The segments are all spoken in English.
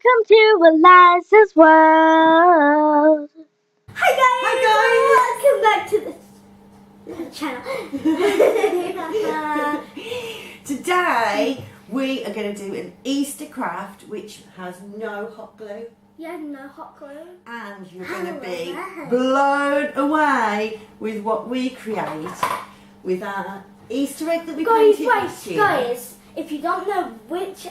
Welcome to Eliza's world. Hi guys! Welcome back to the channel. Today we are going to do an Easter craft which has no hot glue. Yeah, no hot glue. And you're going to be blown away with what we create with our Easter egg that we painted last year. Guys, if you don't know which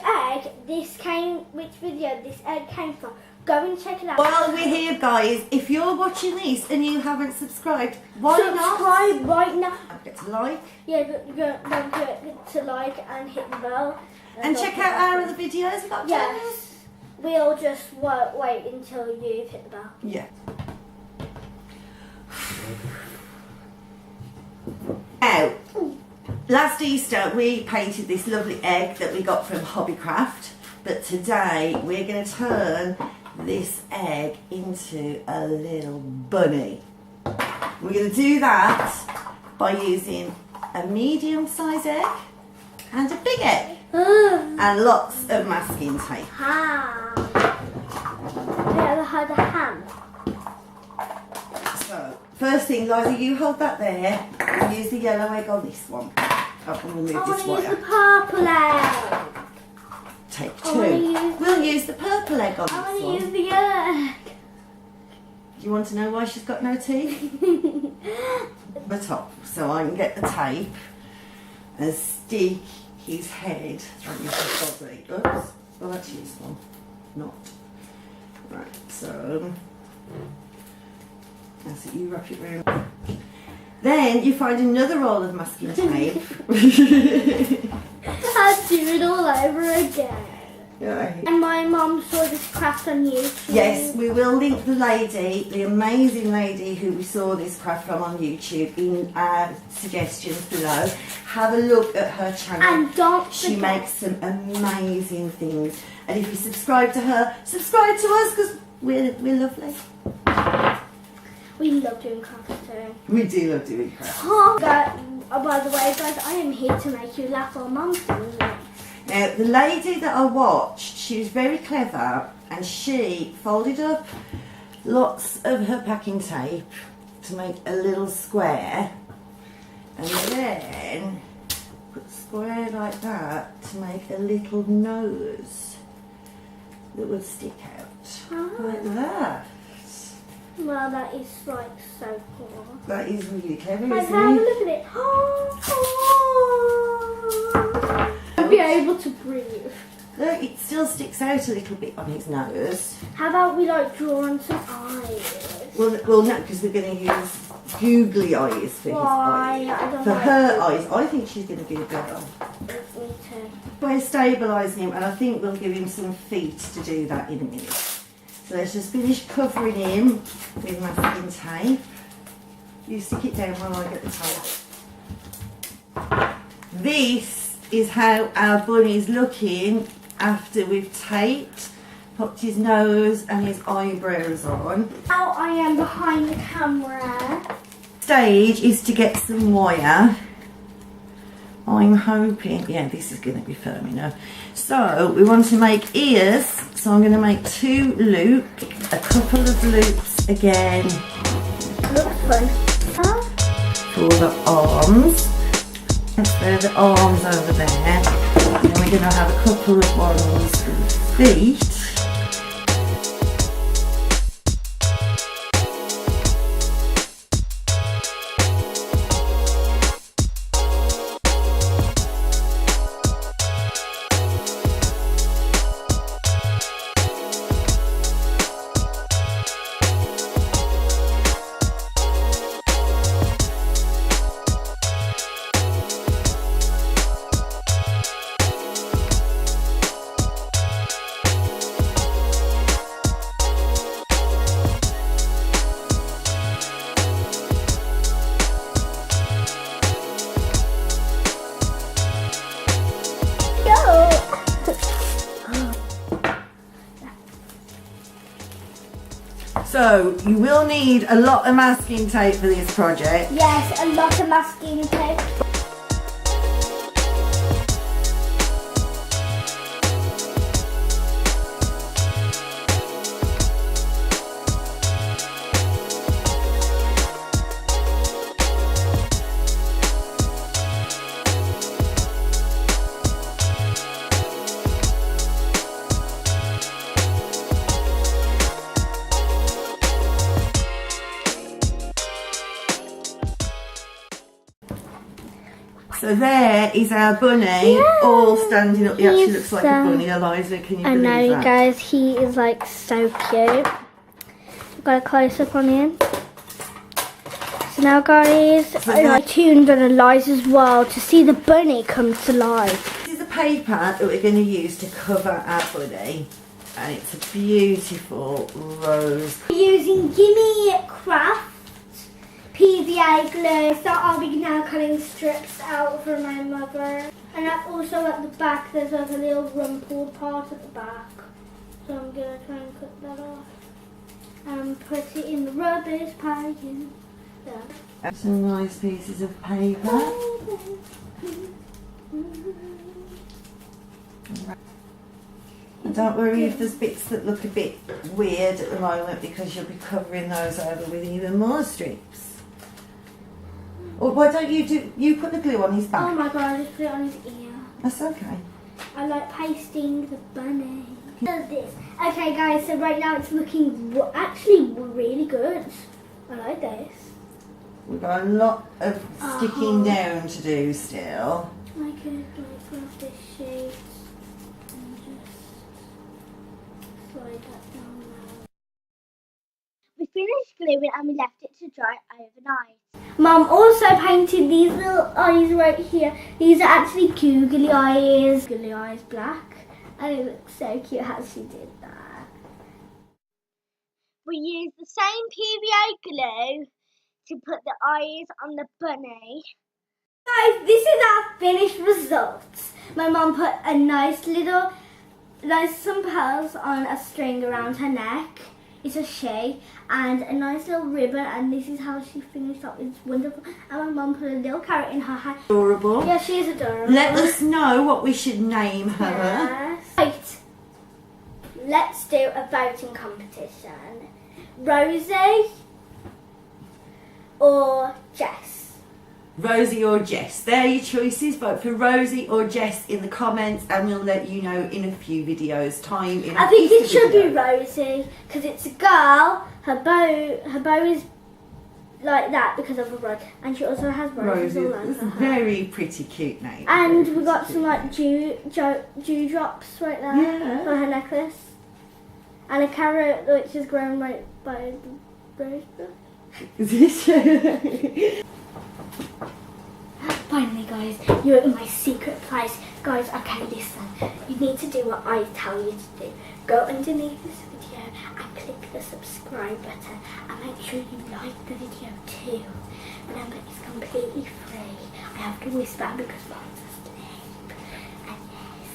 video this egg came from, go and check it out. While we're here, guys, if you're watching this and you haven't subscribed, why not? Subscribe right now. Don't forget to like. Yeah, don't forget to like and hit the bell. And check out our other videos. We've got Yes. We'll just wait until you've hit the bell. Yeah. Now, last Easter we painted this lovely egg that we got from Hobbycraft, but today we're going to turn this egg into a little bunny. We're going to do that by using a medium-sized egg and a big egg and lots of masking tape. Have you ever had a ham? So, first thing, Liza, you hold that there and use the yellow egg on this one. Oh, and we'll move I this want to use wire. the purple egg. Take I wanna two. use- We'll use the purple egg on I want this to one. use the yellow egg. Do you want to know why she's got no teeth? The top. So I can get the tape and stick his head on his body. Oops. Well, that's useful. Not. Right, so that's it, you wrap it round. Then you find another roll of masking tape. I'll do it all over again. Right. And my mum saw this craft on YouTube. Yes, we will link the lady, the amazing lady who we saw this craft from on YouTube in our suggestions below. Have a look at her channel. And don't She forget. makes some amazing things. And if you subscribe to her, subscribe to us because we're lovely. We love doing crafts too. We do love doing crafts. Oh, by the way, guys, I am here to make you laugh while Mum's doing it. Now, the lady that I watched, she was very clever and she folded up lots of her packing tape to make a little square and then put a square like that to make a little nose that would stick out like that. Well, that is like so cool. That is really clever, Guys, isn't have a it? look at it. I'll be able to breathe. Look, it still sticks out a little bit on his nose. How about we like draw on some eyes? Well, no, because we're going to use googly eyes for his Why? eyes. I don't For like her eyes, I think she's going to be a girl. Me too. We're stabilising him, and I think we'll give him some feet to do that in a minute. So let's just finish covering him with masking tape. You stick it down while I get the tape. This is how our bunny's looking after we've taped, popped his nose and his eyebrows on. Now I am behind the camera. Stage is to get some wire. I'm hoping, yeah, this is going to be firm enough. So we want to make ears, so I'm going to make 2 loops, a couple of loops again Looks fun. Huh? for the arms. Transfer the arms over there. And then we're going to have a couple of ones for the feet. So you will need a lot of masking tape for this project. Yes, a lot of masking tape. So there is our bunny, all standing up. He actually looks like a bunny, Eliza. Can you believe that? I know, guys. He is like so cute. Got a close up on him. So now, guys, I tuned on Eliza's world to see the bunny come to life. This is a paper that we're going to use to cover our bunny, and it's a beautiful rose. We're using Gimme Craft PVA glue, so I'll be now cutting strips out for my mother. And also at the back, there's like a little rumpled part at the back, so I'm going to try and cut that off and put it in the rubbish packaging. Some nice pieces of paper. And don't worry if there's bits that look a bit weird at the moment, because you'll be covering those over with even more strips. Or why don't you put the glue on his back? Oh my god, I just put it on his ear. That's okay. I like pasting the bunny. This. Okay guys, so right now it's looking actually really good. I like this. We've got a lot of sticking down to do still. I could like grab this sheet and just slide that down now. We finished gluing and we left it to dry overnight. Mum also painted these little eyes right here. These are actually googly eyes. Googly eyes black. And it looks so cute how she did that. We used the same PVA glue to put the eyes on the bunny. Guys, this is our finished results. My mum put a nice some pearls on a string around her neck. It's a she, and a nice little ribbon, and this is how she finished up. It's wonderful. And my mum put a little carrot in her hair. Adorable. Yeah, she is adorable. Let us know what we should name her. Yes. Right. Let's do a voting competition. Rosie or Jess? Rosie or Jess. There are your choices. Vote for Rosie or Jess in the comments, and we'll let you know in a few videos time. I think it should be Rosie, because it's a girl. Her bow is like that because of a rose, and she also has roses all over It's a her. very pretty, cute name. And we got some like dewdrops right there for her necklace, and a carrot which is grown right by the rose bush. Finally, guys, you're in my secret place. Guys, okay, listen. You need to do what I tell you to do. Go underneath this video and click the subscribe button, and make sure you like the video too. Remember, it's completely free. I have to whisper because Mom's asleep. And yes,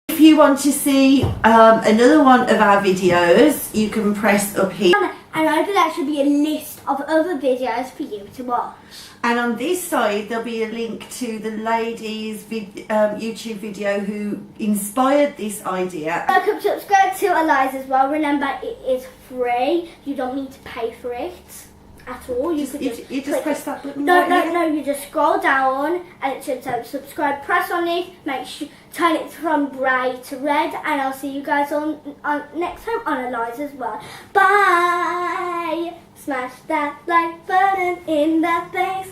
if you want to see another one of our videos, you can press up here. and over there should be a list of other videos for you to watch. And on this side, there'll be a link to the lady's YouTube video who inspired this idea. Welcome, subscribe to Eliza as well. Remember, it is free. You don't need to pay for it at all. You just press that button. No. You just scroll down and it should say subscribe. Press on it. Make sure turn it from grey to red, and I'll see you guys on next time on Eliza's World. Bye. Smash that like button in the face.